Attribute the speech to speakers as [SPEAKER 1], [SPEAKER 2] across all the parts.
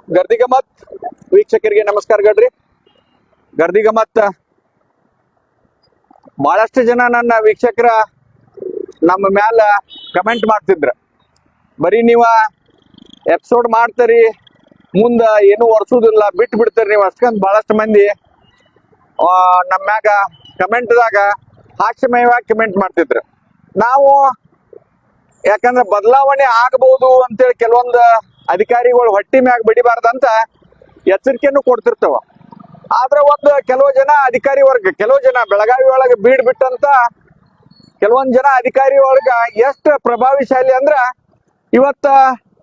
[SPEAKER 1] ಗರ್ದಿ ಗಮ್ಮತ್ ವೀಕ್ಷಕರಿಗೆ ನಮಸ್ಕಾರ ಗಡ್ರಿ. ಗರ್ದಿ ಗಮ್ಮತ್ ಬಹಳಷ್ಟು ಜನ ನನ್ನ ವೀಕ್ಷಕರ ನಮ್ಮ ಮ್ಯಾಲ ಕಮೆಂಟ್ ಮಾಡ್ತಿದ್ರ, ಬರೀ ನೀವ ಎಪಿಸೋಡ್ ಮಾಡ್ತೀರಿ ಮುಂದ ಏನು ಒರ್ಸುದಿಲ್ಲ ಬಿಟ್ಟು ಬಿಡ್ತೀರಿ ನೀವು ಅಷ್ಟೊಂದು ಬಹಳಷ್ಟು ಮಂದಿ ನಮ್ಮ ಮ್ಯಾಗ ಕಮೆಂಟ್ದಾಗ ಹಾಸ್ಯಮಯವಾಗಿ ಕಮೆಂಟ್ ಮಾಡ್ತಿದ್ರು. ನಾವು ಯಾಕಂದ್ರೆ ಬದಲಾವಣೆ ಆಗಬಹುದು ಅಂತೇಳಿ ಕೆಲವೊಂದು ಅಧಿಕಾರಿಗಳು ಹೊಟ್ಟಿ ಮ್ಯಾಗ ಬಡಿಬಾರ್ದಂತ ಎಚ್ಚರಿಕೆಯನ್ನು ಕೊಡ್ತಿರ್ತಾವ. ಆದ್ರೆ ಒಂದು ಕೆಲವು ಜನ ಅಧಿಕಾರಿ ವರ್ಗ, ಕೆಲವು ಜನ ಬೆಳಗಾವಿ ಒಳಗೆ ಬೀಡ್ ಬಿಟ್ಟಂತ ಕೆಲವೊಂದ್ ಜನ ಅಧಿಕಾರಿ ಒಳಗ ಎಷ್ಟು ಪ್ರಭಾವಿಶಾಲಿ ಅಂದ್ರ ಇವತ್ತ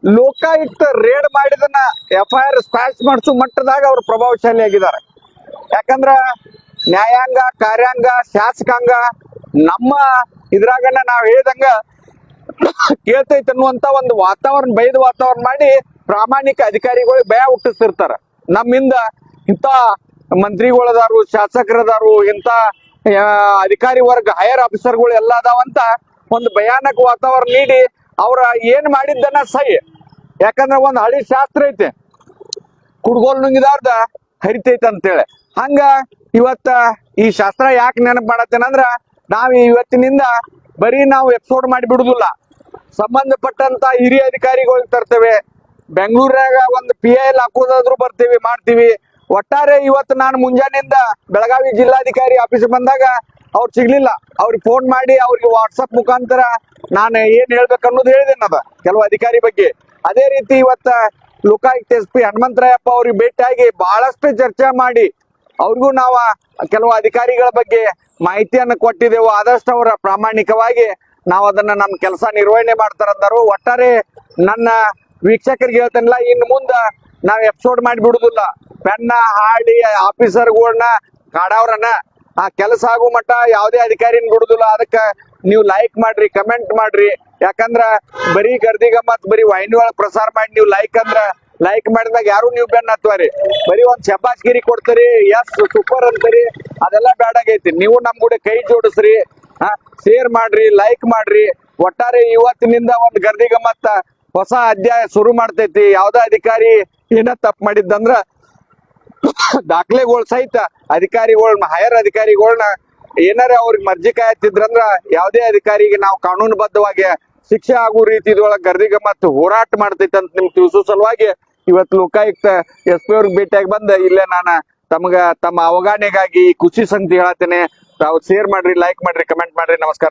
[SPEAKER 1] ಲೋಕಾಯುಕ್ತ ರೇಡ್ ಮಾಡಿದನ್ನ FIR ಸ್ಕ್ವಾಶ್ ಮಾಡಿಸೋ ಮಟ್ಟದಾಗ ಅವ್ರು ಪ್ರಭಾವಶಾಲಿ ಆಗಿದ್ದಾರೆ. ಯಾಕಂದ್ರ ನ್ಯಾಯಾಂಗ, ಕಾರ್ಯಾಂಗ, ಶಾಸಕಾಂಗ ನಮ್ಮ ಇದ್ರಾಗನ ನಾವ್ ಹೇಳಿದಂಗ ಕೇಳ್ತೈತೆ ಅನ್ನುವಂತ ಒಂದು ವಾತಾವರಣ, ಬೈದ ವಾತಾವರಣ ಮಾಡಿ ಪ್ರಾಮಾಣಿಕ ಅಧಿಕಾರಿಗಳಿಗೆ ಭಯ ಹುಟ್ಟಿಸ್ತಿರ್ತಾರ. ನಮ್ಮಿಂದ ಇಂಥ ಮಂತ್ರಿಗಳದಾರು, ಶಾಸಕರದಾರು, ಇಂಥ ಅಧಿಕಾರಿ ವರ್ಗ ಹೈಯರ್ ಆಫೀಸರ್ಗಳು ಎಲ್ಲ ಅದಾವಂತ ಒಂದು ಭಯಾನಕ ವಾತಾವರಣ ನೀಡಿ ಅವ್ರ ಏನ್ ಮಾಡಿದ್ದನ್ನ ಸಹಿ. ಯಾಕಂದ್ರೆ ಒಂದ್ ಹಳಿ ಶಾಸ್ತ್ರ ಐತೆ, ಕುಡ್ಗೋಲ್ ನುಂಗಿದಾರ್ದ ಹರಿತೈತೆ ಅಂತೇಳಿ. ಹಂಗ ಇವತ್ತ ಈ ಶಾಸ್ತ್ರ ಯಾಕೆ ನೆನಪು ಮಾಡತ್ತೇನಂದ್ರ ನಾವ್ ಇವತ್ತಿನಿಂದ ಬರೀ ನಾವು ಎಪಿಸೋಡ್ ಮಾಡಿ ಬಿಡುದಿಲ್ಲ, ಸಂಬಂಧಪಟ್ಟಂತ ಹಿರಿಯ ಅಧಿಕಾರಿಗಳು ತರ್ತೇವೆ. ಬೆಂಗಳೂರಾಗ ಒಂದು PIL ಹಾಕೋದಾದ್ರು ಬರ್ತೀವಿ, ಮಾಡ್ತೀವಿ. ಒಟ್ಟಾರೆ ಇವತ್ತು ನಾನು ಮುಂಜಾನೆಯಿಂದ ಬೆಳಗಾವಿ ಜಿಲ್ಲಾಧಿಕಾರಿ ಆಫೀಸ್ ಬಂದಾಗ ಅವ್ರು ಸಿಗ್ಲಿಲ್ಲ. ಅವ್ರಿಗೆ ಫೋನ್ ಮಾಡಿ ಅವ್ರಿಗೆ ವಾಟ್ಸಪ್ ಮುಖಾಂತರ ನಾನು ಏನ್ ಹೇಳ್ಬೇಕು ಅನ್ನೋದು ಹೇಳಿದೇನದ ಕೆಲವು ಅಧಿಕಾರಿ ಬಗ್ಗೆ. ಅದೇ ರೀತಿ ಇವತ್ತ ಲೋಕಾಯುಕ್ತ SP ಹನುಮಂತರಾಯಪ್ಪ ಅವ್ರಿಗೆ ಭೇಟಿಯಾಗಿ ಬಹಳಷ್ಟು ಚರ್ಚೆ ಮಾಡಿ ಅವ್ರಿಗೂ ನಾವು ಕೆಲವು ಅಧಿಕಾರಿಗಳ ಬಗ್ಗೆ ಮಾಹಿತಿಯನ್ನು ಕೊಟ್ಟಿದ್ದೆವು. ಆದಷ್ಟು ಅವರ ಪ್ರಾಮಾಣಿಕವಾಗಿ ನಾವು ಅದನ್ನ ನಮ್ಮ ಕೆಲಸ ನಿರ್ವಹಣೆ ಮಾಡ್ತಾರಂದರು. ಒಟ್ಟಾರೆ ನನ್ನ ವೀಕ್ಷಕರಿಗೆ ಹೇಳ್ತಾನಿಲ್ಲ, ಇನ್ನು ಮುಂದ ನಾವ್ ಎಪಿಸೋಡ್ ಮಾಡಿ ಬಿಡುದಿಲ್ಲ. ಪೆನ್ನ ಹಾಡಿ ಆಫೀಸರ್ಗಳನ್ನ ಕಾಡವ್ರನ್ನ ಆ ಕೆಲಸ ಆಗೋ ಮಟ್ಟ ಯಾವುದೇ ಅಧಿಕಾರಿನ ಬಿಡುದಿಲ್ಲ. ಅದಕ್ಕ ನೀವು ಲೈಕ್ ಮಾಡ್ರಿ, ಕಮೆಂಟ್ ಮಾಡ್ರಿ. ಯಾಕಂದ್ರ ಬರೀ ಗರ್ದಿ ಗಮ್ಮತ್ ಬರೀ ವಾಹಿನಿ ಒಳಗ್ ಪ್ರಸಾರ ಮಾಡಿ ನೀವು ಲೈಕ್ ಮಾಡಿದಾಗ ಯಾರು ನೀವು ಬೆನ್ನ ಹತ್ವಾರಿ, ಬರೀ ಒಂದ್ ಶಬಾಷ್ಗಿರಿ ಕೊಡ್ತೀರಿ, ಎಸ್ ಸೂಪರ್ ಅಂತೀರಿ, ಅದೆಲ್ಲ ಬ್ಯಾಡಾಗೈತಿ. ನೀವು ನಮ್ ಕೂಡ ಕೈ ಜೋಡಿಸ್ರಿ, ಶೇರ್ ಮಾಡ್ರಿ, ಲೈಕ್ ಮಾಡ್ರಿ. ಒಟ್ಟಾರೆ ಇವತ್ತಿನಿಂದ ಒಂದ್ ಗರ್ದಿ ಗಮ್ಮತ್ತ ಹೊಸ ಅಧ್ಯಾಯ ಶುರು ಮಾಡ್ತೈತಿ. ಯಾವ್ದೇ ಅಧಿಕಾರಿ ಏನ ತಪ್ಪು ಮಾಡಿದ್ದಂದ್ರ ದಾಖಲೆಗಳು ಸಹಿತ ಅಧಿಕಾರಿಗಳನ್ನ, ಹೈಯರ್ ಅಧಿಕಾರಿಗಳನ್ನ ಏನಾರ ಅವ್ರಿಗೆ ಮರ್ಜಿ ಕಾಯತ್ತಿದ್ರಂದ್ರ ಯಾವುದೇ ಅಧಿಕಾರಿಗೆ ನಾವು ಕಾನೂನುಬದ್ಧವಾಗಿ ಶಿಕ್ಷೆ ಆಗೋ ರೀತಿದೊಳಗೆ ಗರ್ದಿ ಗಮ್ಮತ್ ಹೋರಾಟ ಮಾಡ್ತೈತೆ ಅಂತ ನಿಮ್ಗೆ ತಿಳಿಸೋ ಸಲುವಾಗಿ ಇವತ್ತು ಲೋಕಾಯುಕ್ತ SP ಅವ್ರಿಗೆ ಭೇಟಿಯಾಗಿ ಬಂದ ಇಲ್ಲೇ ನಾನು ತಮ್ಮ ಅವಗಾಹನೆಗಾಗಿ ಖುಷಿ ಸಂಗತಿ ಹೇಳತ್ತೇನೆ. ತಾವು ಶೇರ್ ಮಾಡ್ರಿ, ಲೈಕ್ ಮಾಡ್ರಿ, ಕಮೆಂಟ್ ಮಾಡ್ರಿ. ನಮಸ್ಕಾರ.